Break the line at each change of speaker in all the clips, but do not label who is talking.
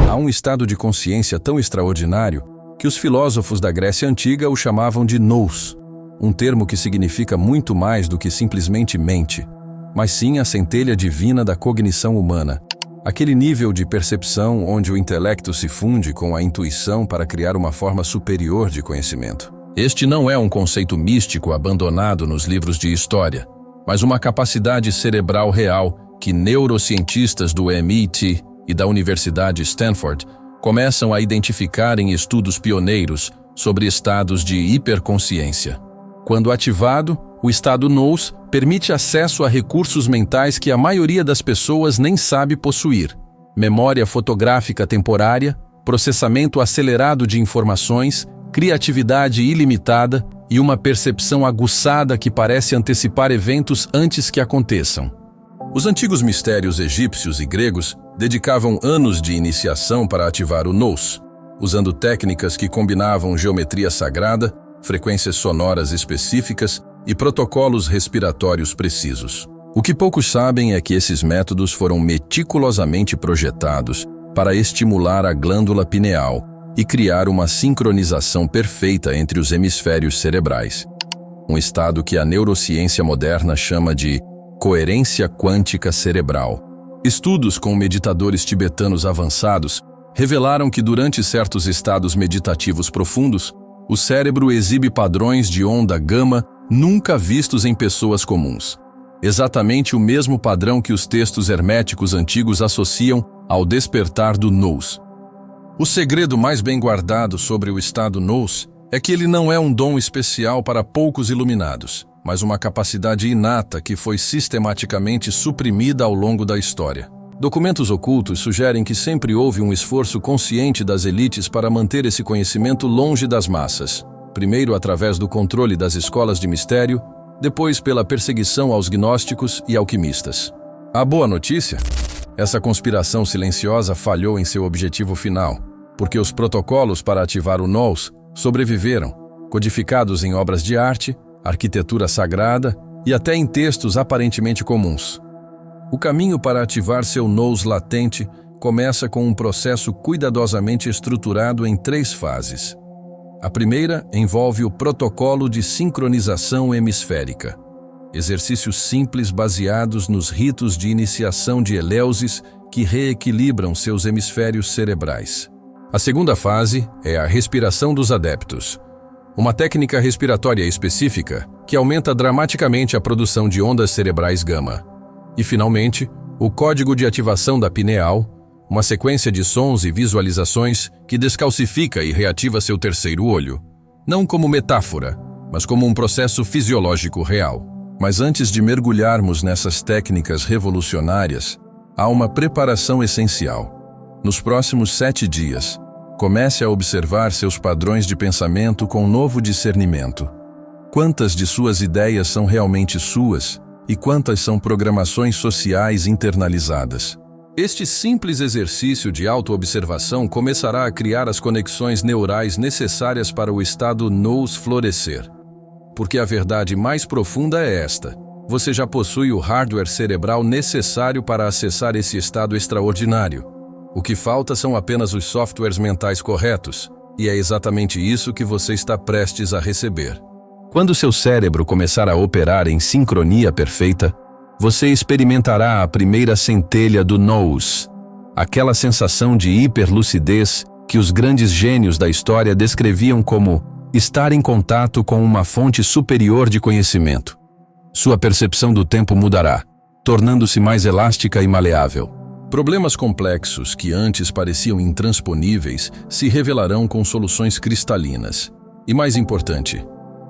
Há um estado de consciência tão extraordinário que os filósofos da Grécia Antiga o chamavam de nous, um termo que significa muito mais do que simplesmente mente, mas sim a centelha divina da cognição humana, aquele nível de percepção onde o intelecto se funde com a intuição para criar uma forma superior de conhecimento. Este não é um conceito místico abandonado nos livros de história, mas uma capacidade cerebral real que neurocientistas do MIT e da Universidade Stanford começam a identificar em estudos pioneiros sobre estados de hiperconsciência. Quando ativado, o estado nous permite acesso a recursos mentais que a maioria das pessoas nem sabe possuir: memória fotográfica temporária, processamento acelerado de informações, criatividade ilimitada e uma percepção aguçada que parece antecipar eventos antes que aconteçam. Os antigos mistérios egípcios e gregos dedicavam anos de iniciação para ativar o nous, usando técnicas que combinavam geometria sagrada, frequências sonoras específicas e protocolos respiratórios precisos. O que poucos sabem é que esses métodos foram meticulosamente projetados para estimular a glândula pineal e criar uma sincronização perfeita entre os hemisférios cerebrais, um estado que a neurociência moderna chama de coerência quântica cerebral. Estudos com meditadores tibetanos avançados revelaram que durante certos estados meditativos profundos, o cérebro exibe padrões de onda gama nunca vistos em pessoas comuns. Exatamente o mesmo padrão que os textos herméticos antigos associam ao despertar do nous. O segredo mais bem guardado sobre o estado nous é que ele não é um dom especial para poucos iluminados, mas uma capacidade inata que foi sistematicamente suprimida ao longo da história. Documentos ocultos sugerem que sempre houve um esforço consciente das elites para manter esse conhecimento longe das massas, primeiro através do controle das escolas de mistério, depois pela perseguição aos gnósticos e alquimistas. A boa notícia? Essa conspiração silenciosa falhou em seu objetivo final, porque os protocolos para ativar o nous sobreviveram, codificados em obras de arte, arquitetura sagrada e até em textos aparentemente comuns. O caminho para ativar seu nous latente começa com um processo cuidadosamente estruturado em 3 fases. A primeira envolve o protocolo de sincronização hemisférica, exercícios simples baseados nos ritos de iniciação de Eleusis que reequilibram seus hemisférios cerebrais. A segunda fase é a respiração dos adeptos, uma técnica respiratória específica que aumenta dramaticamente a produção de ondas cerebrais gama. E, finalmente, o código de ativação da pineal, uma sequência de sons e visualizações que descalcifica e reativa seu terceiro olho, não como metáfora, mas como um processo fisiológico real. Mas antes de mergulharmos nessas técnicas revolucionárias, há uma preparação essencial. Nos próximos 7 dias, comece a observar seus padrões de pensamento com novo discernimento. Quantas de suas ideias são realmente suas e quantas são programações sociais internalizadas? Este simples exercício de autoobservação começará a criar as conexões neurais necessárias para o estado nous florescer. Porque a verdade mais profunda é esta: você já possui o hardware cerebral necessário para acessar esse estado extraordinário. O que falta são apenas os softwares mentais corretos, e é exatamente isso que você está prestes a receber. Quando seu cérebro começar a operar em sincronia perfeita, você experimentará a primeira centelha do nous, aquela sensação de hiperlucidez que os grandes gênios da história descreviam como estar em contato com uma fonte superior de conhecimento. Sua percepção do tempo mudará, tornando-se mais elástica e maleável. Problemas complexos que antes pareciam intransponíveis se revelarão com soluções cristalinas. E mais importante,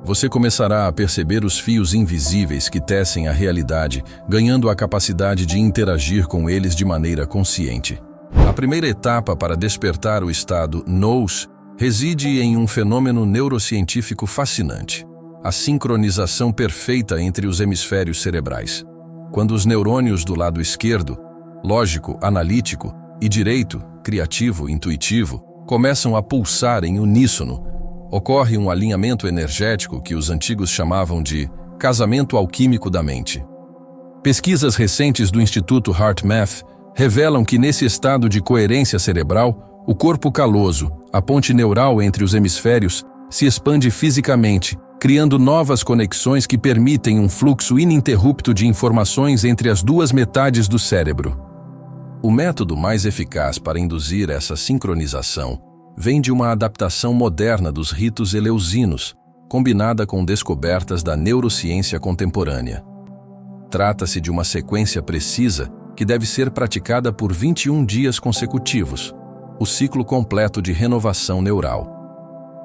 você começará a perceber os fios invisíveis que tecem a realidade, ganhando a capacidade de interagir com eles de maneira consciente. A primeira etapa para despertar o estado nous reside em um fenômeno neurocientífico fascinante: a sincronização perfeita entre os hemisférios cerebrais. Quando os neurônios do lado esquerdo, lógico, analítico, e direito, criativo, intuitivo, começam a pulsar em uníssono, ocorre um alinhamento energético que os antigos chamavam de casamento alquímico da mente. Pesquisas recentes do Instituto HeartMath revelam que nesse estado de coerência cerebral, o corpo caloso, a ponte neural entre os hemisférios, se expande fisicamente, criando novas conexões que permitem um fluxo ininterrupto de informações entre as duas metades do cérebro. O método mais eficaz para induzir essa sincronização vem de uma adaptação moderna dos ritos eleusinos, combinada com descobertas da neurociência contemporânea. Trata-se de uma sequência precisa que deve ser praticada por 21 dias consecutivos, o ciclo completo de renovação neural.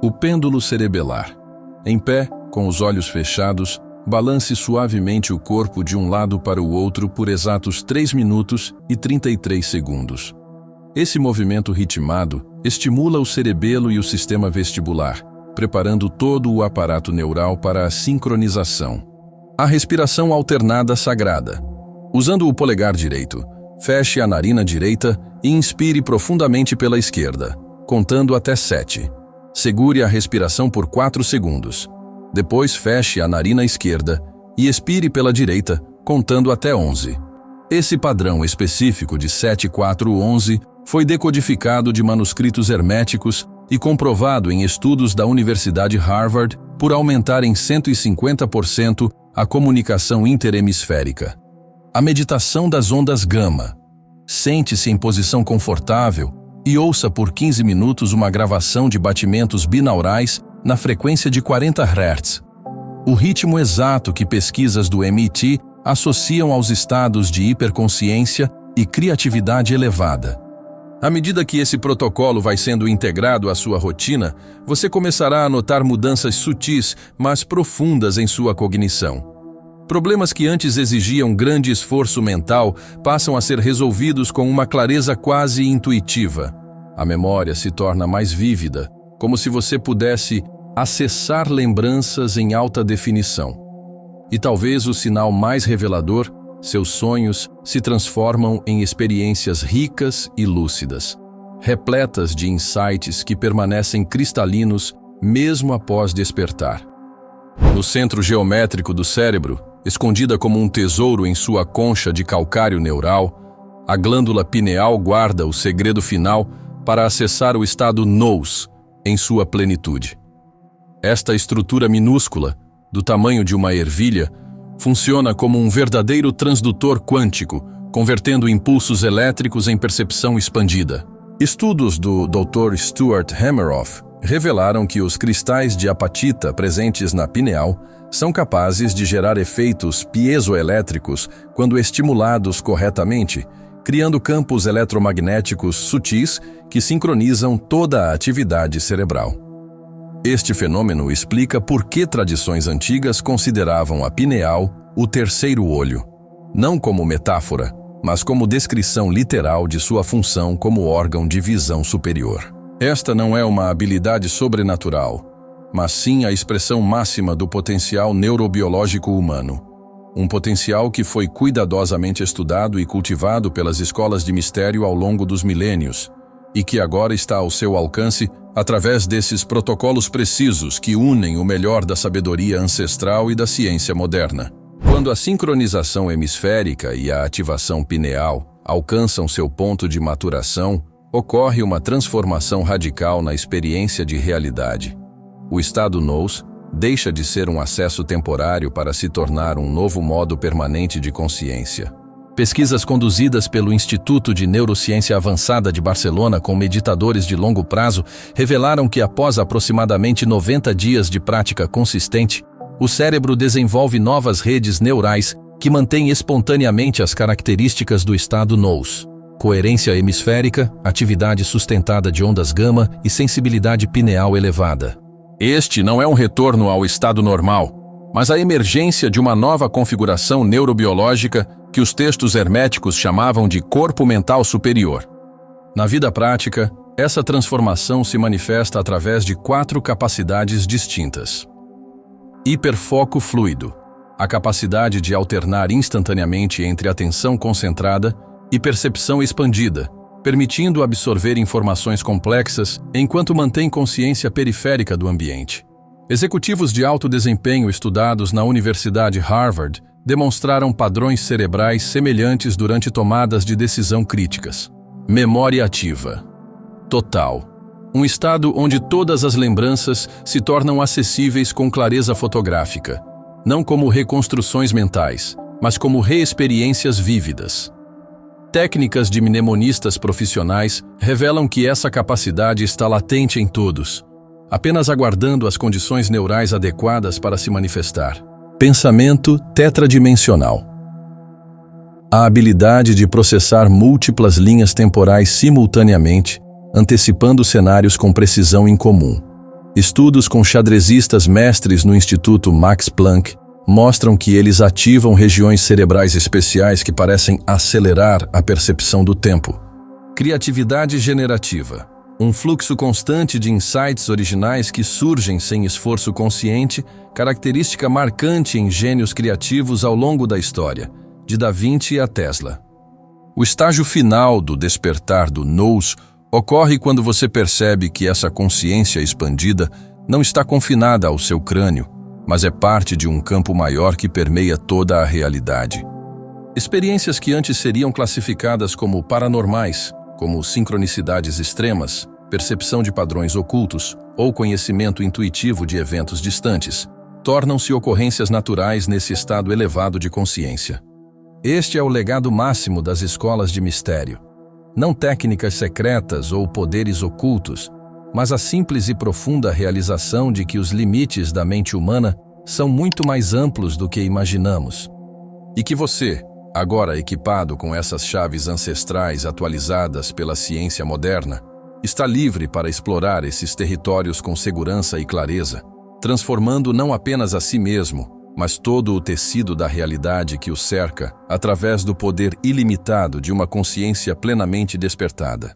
O pêndulo cerebelar. Em pé, com os olhos fechados, balance suavemente o corpo de um lado para o outro por exatos 3 minutos e 33 segundos. Esse movimento ritmado estimula o cerebelo e o sistema vestibular, preparando todo o aparato neural para a sincronização. A respiração alternada sagrada. Usando o polegar direito, feche a narina direita e inspire profundamente pela esquerda, contando até 7. Segure a respiração por 4 segundos. Depois feche a narina esquerda e expire pela direita, contando até 11. Esse padrão específico de 7-4-11 foi decodificado de manuscritos herméticos e comprovado em estudos da Universidade Harvard por aumentar em 150% a comunicação interhemisférica. A meditação das ondas gama. Sente-se em posição confortável e ouça por 15 minutos uma gravação de batimentos binaurais na frequência de 40 Hz. O ritmo exato que pesquisas do MIT associam aos estados de hiperconsciência e criatividade elevada. À medida que esse protocolo vai sendo integrado à sua rotina, você começará a notar mudanças sutis, mas profundas em sua cognição. Problemas que antes exigiam grande esforço mental passam a ser resolvidos com uma clareza quase intuitiva. A memória se torna mais vívida, como se você pudesse acessar lembranças em alta definição. E talvez o sinal mais revelador, seus sonhos se transformam em experiências ricas e lúcidas, repletas de insights que permanecem cristalinos mesmo após despertar. No centro geométrico do cérebro, escondida como um tesouro em sua concha de calcário neural, a glândula pineal guarda o segredo final para acessar o estado nous em sua plenitude. Esta estrutura minúscula, do tamanho de uma ervilha, funciona como um verdadeiro transdutor quântico, convertendo impulsos elétricos em percepção expandida. Estudos do Dr. Stuart Hameroff revelaram que os cristais de apatita presentes na pineal são capazes de gerar efeitos piezoelétricos quando estimulados corretamente, criando campos eletromagnéticos sutis que sincronizam toda a atividade cerebral. Este fenômeno explica por que tradições antigas consideravam a pineal o terceiro olho, não como metáfora, mas como descrição literal de sua função como órgão de visão superior. Esta não é uma habilidade sobrenatural, mas sim a expressão máxima do potencial neurobiológico humano. Um potencial que foi cuidadosamente estudado e cultivado pelas escolas de mistério ao longo dos milênios, e que agora está ao seu alcance através desses protocolos precisos que unem o melhor da sabedoria ancestral e da ciência moderna. Quando a sincronização hemisférica e a ativação pineal alcançam seu ponto de maturação, ocorre uma transformação radical na experiência de realidade. O estado nous deixa de ser um acesso temporário para se tornar um novo modo permanente de consciência. Pesquisas conduzidas pelo Instituto de Neurociência Avançada de Barcelona com meditadores de longo prazo revelaram que após aproximadamente 90 dias de prática consistente, o cérebro desenvolve novas redes neurais que mantêm espontaneamente as características do estado nous: coerência hemisférica, atividade sustentada de ondas gama e sensibilidade pineal elevada. Este não é um retorno ao estado normal, mas a emergência de uma nova configuração neurobiológica que os textos herméticos chamavam de corpo mental superior. Na vida prática, essa transformação se manifesta através de 4 capacidades distintas. Hiperfoco fluido, a capacidade de alternar instantaneamente entre atenção concentrada e percepção expandida, permitindo absorver informações complexas enquanto mantém consciência periférica do ambiente. Executivos de alto desempenho estudados na Universidade Harvard demonstraram padrões cerebrais semelhantes durante tomadas de decisão críticas. Memória ativa. Total. Um estado onde todas as lembranças se tornam acessíveis com clareza fotográfica, não como reconstruções mentais, mas como reexperiências vívidas. Técnicas de mnemonistas profissionais revelam que essa capacidade está latente em todos, apenas aguardando as condições neurais adequadas para se manifestar. Pensamento tetradimensional. A habilidade de processar múltiplas linhas temporais simultaneamente, antecipando cenários com precisão incomum. Estudos com xadrezistas mestres no Instituto Max Planck mostram que eles ativam regiões cerebrais especiais que parecem acelerar a percepção do tempo. Criatividade generativa. Um fluxo constante de insights originais que surgem sem esforço consciente, característica marcante em gênios criativos ao longo da história, de Da Vinci a Tesla. O estágio final do despertar do nous ocorre quando você percebe que essa consciência expandida não está confinada ao seu crânio, mas é parte de um campo maior que permeia toda a realidade. Experiências que antes seriam classificadas como paranormais, como sincronicidades extremas, percepção de padrões ocultos ou conhecimento intuitivo de eventos distantes, tornam-se ocorrências naturais nesse estado elevado de consciência. Este é o legado máximo das escolas de mistério. Não técnicas secretas ou poderes ocultos, mas a simples e profunda realização de que os limites da mente humana são muito mais amplos do que imaginamos. E que você, agora equipado com essas chaves ancestrais atualizadas pela ciência moderna, está livre para explorar esses territórios com segurança e clareza, transformando não apenas a si mesmo, mas todo o tecido da realidade que o cerca através do poder ilimitado de uma consciência plenamente despertada.